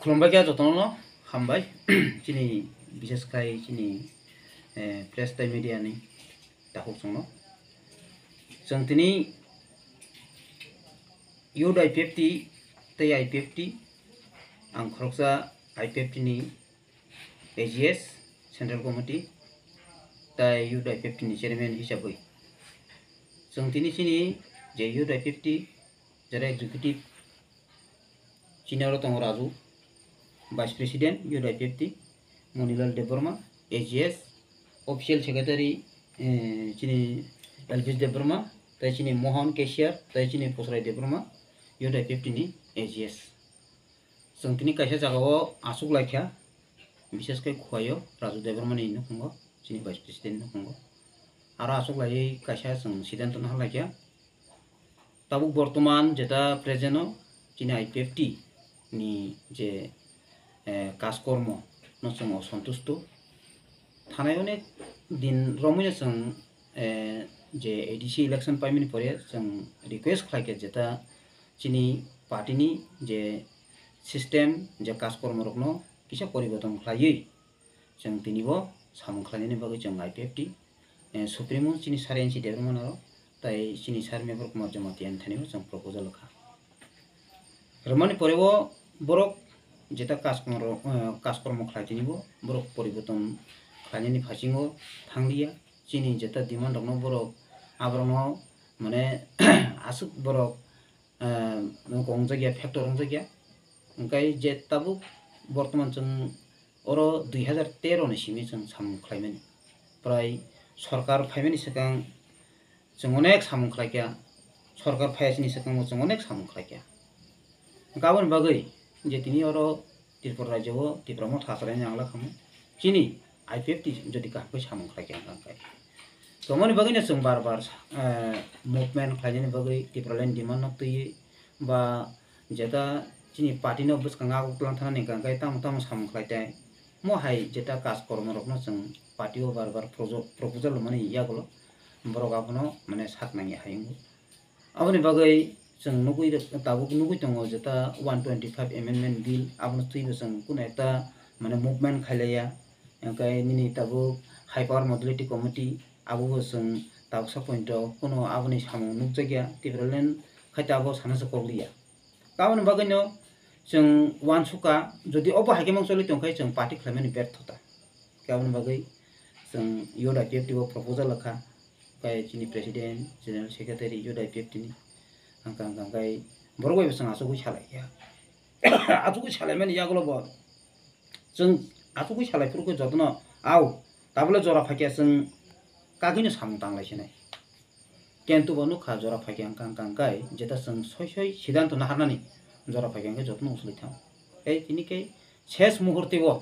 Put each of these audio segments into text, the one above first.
खुलुमबाय गया जतन हामबाय चिनी विशेष खाय चिनी प्रेस टाइम मीडिया नि दाखौ संनो जों दिनै युथ Ipft तै Ipft आं खरकसा Ipft नि AGS सेंट्रल कमिटी तै युथ Ipft नि चेयरमैन हिसाबै जों दिनै चिनी जे युथ Ipft जरा एग्जीक्यूटिव चिनारो दङ Raju Vice President Youth Ipft Monilal Debbarma AGS Official Secretary Chini Ipft Debbarma tai chini Mohan Cashier tai chini Posrai Debbarma Youth Ipft ni AGS जों दिनै कायसा जागाव आसुक लाखिया विशेष kai खुवायो राजु Debbarma नि नुखंगो chini Vice President नुखंगो आरो आसुक लायै कायसा जों सिद्धांत ना लाखिया ताबुक बर्तमान जेता प्रेजेन्टो chini Ipft नि जे काजकर्म न जों असंतुष्ट थानाय अनेक दिन रमैनो जों जे एडीसी इलेक्शन पाइमिनि परे जों रिक्वेस्ट खालामके जेता चिनी पार्टीनि जे सिस्टेम जे काजकर्म रखनो किसा परिवर्तन खालायै जों दिनैबो सामु खालायनायनि बागै जों Ipft सुप्रीमो चिनी सारेन्सि देबरमानारो ताय चिनी सारमेबर कुमार जमातियान थानायबो जों प्रपोजल खा रमानि परेबो बरक जेता काजकर्म खालायनिबो बरक परिवर्तन खालायनायनि फासिङो थांलिया चिनी जेता डिमान्ड दङ बरक आब्रनो माने आसुक बरक गंजागिया फैक्टर गंजागिया ओंखाय जेताबो बर्तमान जों अरो 2013 नि सिमि जों सामु खालायमानि प्राय सरकार फायमानि सिगां जों अनेक सामु खालायखिया सरकार फायासनि सिगां जों अनेक सामु खालायखिया गाबोन बागै जे दिनै अरो त्रिपुरा राज्योआव त्रिपुरायाव थासारिनि आंला खामो चिनी Ipft जदि काहै सामु खालायखिया गांखाय गमनि बागैनो जों बार बार मुभमेन्ट खालायनायनि बागै त्रिपुरानि डिमान्ड नक्तयै बा जेता चिनी पार्टीनो बसखां आगुक्लां थानानै गांखाय ताम सामु खालायताय महाय जेता काजकर्म रखनो जों पार्टीआव बार बार प्रपोजल माने यागलो बरक आपनो माने साकनांगि हायंगो आबनि बागै जों नुगै दाबुक नुगै दङ जेता 125 एमेन्डमेन्ट बिल आपनो थैबो जों कुन एकता माने मुभमेन्ट खालाया ओंखाय निनि दाबु हाई पावर मडलिटी कमिटी आबो जों दाबसा पॉइंटआव कोनो आबनि सामु नुगजागिया त्रिपुरालेण्ड खायताबो सानासो कगलिया गाबनि बागैनो जों वानसुका जदि अब हाइकेमं चलि दंखाय जों पार्टी खालामनायनि व्यर्थता गाबनि बागै जों युथ Ipft को प्रपोजल खा गाय चिनी president general secretary youth Ipft नि गांगाय बरगय जों आसुगै सालाया आसुगै सालायमानि यागलबो जों आसुगै सालायफोरखौ जतन आव दाबले जरा फाकिया जों कागिनो सामु दांलायसनाय केन्तु बनु खा जरा फाकिया गांगाय जेता जों सय सिद्धांत ना हारनानि जरा फाकिया जतन उसलै थां ए तिनिकै शेष मुहूर्तेबो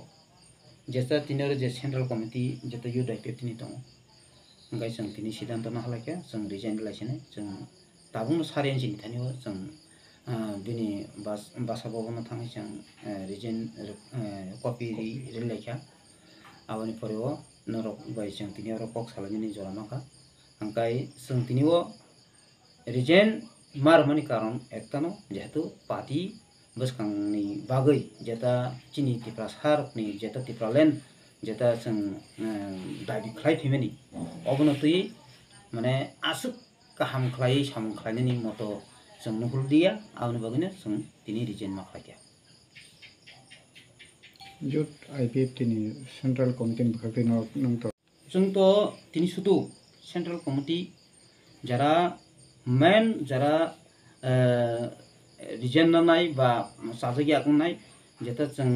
जेता तिनर जे सेंट्रल कमिटी जेता युथ Ipft नि दङ गाय जों तिनि सिद्धांत ना हालायखा जों रिजाइन लायसनाय जों दाबुनो सारेन्सि थानिबो जों बिनि बासा भवन थाङै जों रिजाइन कपि रिलायखा आबनि परेबो नरक बाय जों तिनि आरो कक सालायनि जरामाखा अंकाय जों तिनिबो रिजाइन मारमानि कारण एकतानो जेहेतु पार्टी बसखांनि बागै जेता चिनी त्रिपुरा सारनि जेता त्रिपुरालेण्ड जेता जों दाबि खालायफैमानि अबनतयै माने आसुक गाहाम खालायै सामु खालायनायनि मत जों नुहुरदिया आबनि बागैनो जों दिनै रिजाइन मा खालायदिया युथ Ipft नि सेंट्रल कमिटी बखाखै नंत जोंथ दिनै सुदु सेंट्रल कमिटी जरा मेन जरा रिजाइन नाय बा साजगी आगनाय जेता जों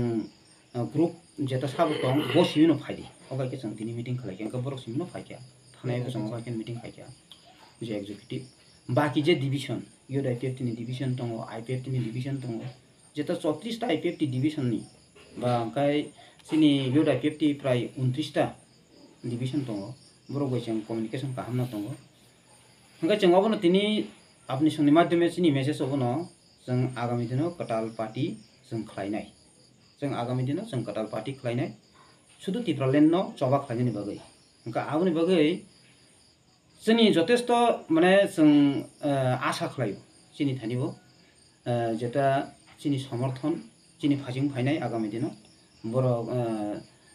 ग्रुप जेता साबो दं बसिनो फायदि अगायके जों दिनै मीटिंग खालायके अंका बरक सिमिनो फायकिया थानायबो जों अगायके मीटिंग खायकिया जे एग्जीक्यूटिव बाकी जे डिविजन युथ Ipft नि डिविजन दङ Ipft नि डिविजन दङ जेता 34 टा Ipft डिविजन नि बा अंकाय सिनि युथ Ipft प्राय 29 टा डिविजन दङ बरक जों कम्युनिकेशन खालामना दङ अंकाय जों अबनो दिनै आपनि संनि माध्यमे सिनि मेसेज अबनो जों आगामी दिनाव Kwtal पार्टी जों खलायनाय जों आगामी दिनाव जों Kwtal पार्टी खलायनाय सुदु त्रिपुरालेण्ड न चबा खलायनायनि बागै अंका आबनि बागै जोंनि जथेष्ट माने जों आशा खालायो चिनी थानिबो जेता चिनी समर्थन chini phajing phainai agami dino boro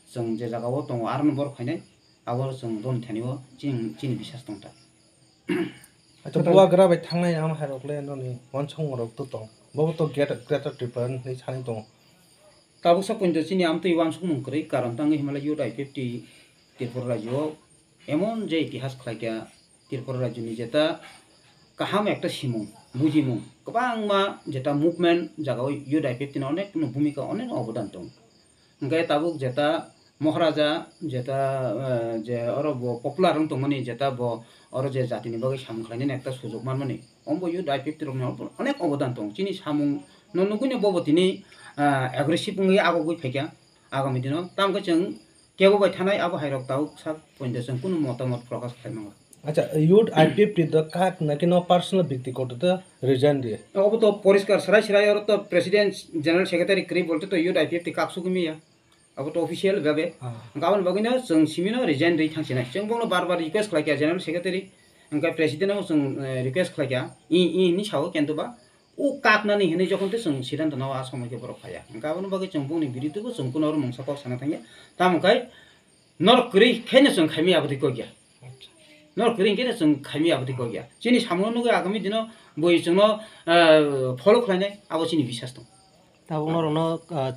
जों जे जागाव दङ आरो बर फायनाय आबो जों दन थानियो chini बिसास दंता अच्छा बुआ ग्रा बाय थांनाय आम हारकले ननि वन संगरक तो दं बबो तो ग्रेटर ट्रिपन नि सानि दं ताबो सपन्द chini आम तो इवान सुमु करै कारण तांग हिमालय युथ Ipft त्रिपुरा राज्य एमन जे इतिहास खलाइया त्रिपुरा राज्यनि जेता काहाम एकटा सिमुं बुजिमुं गोबां मा जेता मुभमेन्ट जागाव युथ Ipft नि अनेक भूमिका अनेक अबदान दं ओंखाय ताबुक जेता महाराजा जेता जे अरो पपुलार तो मनि जेता बो अरो जे जातिनि बगै सामख्लायनाय एकटा सुजुग मानमनि अम्बो युथ Ipft रनि अनेक अबदान दं चिनि सामुं ननुगुनि बबतिनि एग्रेसिभ ngै आगोगै फैया आगामी दिनाव तामखौ जों केबो थानाय आबो हायरक ताव सा पइन्ट जों कुनु मतामत प्रकाश खालामनांगौ अच्छा युथ Ipft द काक नकि न पर्सनल व्यक्तिगत त रिजाइन दिए अब तो परिष्कार सराय सराय और तो प्रेसिडेंट जनरल सेक्रेटारी क्री बोलते तो युथ Ipft काकसु गमिया अब तो ऑफिशियल गाबे गावन बगिनो जों सिमिनो रिजाइन दै थांसिनाय जों बुंनो बार रिक्वेस्ट खालाया जनरल सेक्रेटारी ओंखाय प्रेसिडेन्टआव जों रिक्वेस्ट खालाया नि साव केन्तुबा उ काकनानि हिनै जखनते जों सिद्धान्त नाव आसामके बर फाया गावन बगै जों बुंनि बिरितुबो जों कुनो मंसा पाव साना थांया तामखाय नरकरि खेने जों खायमि आबदि गया नरकरि खेने जों खायमि आबदि गया चिनि सामनो आगामी दिनाव बय जोंनो फलो खालायनाय आबो चिनि बिसास दं ता उनाव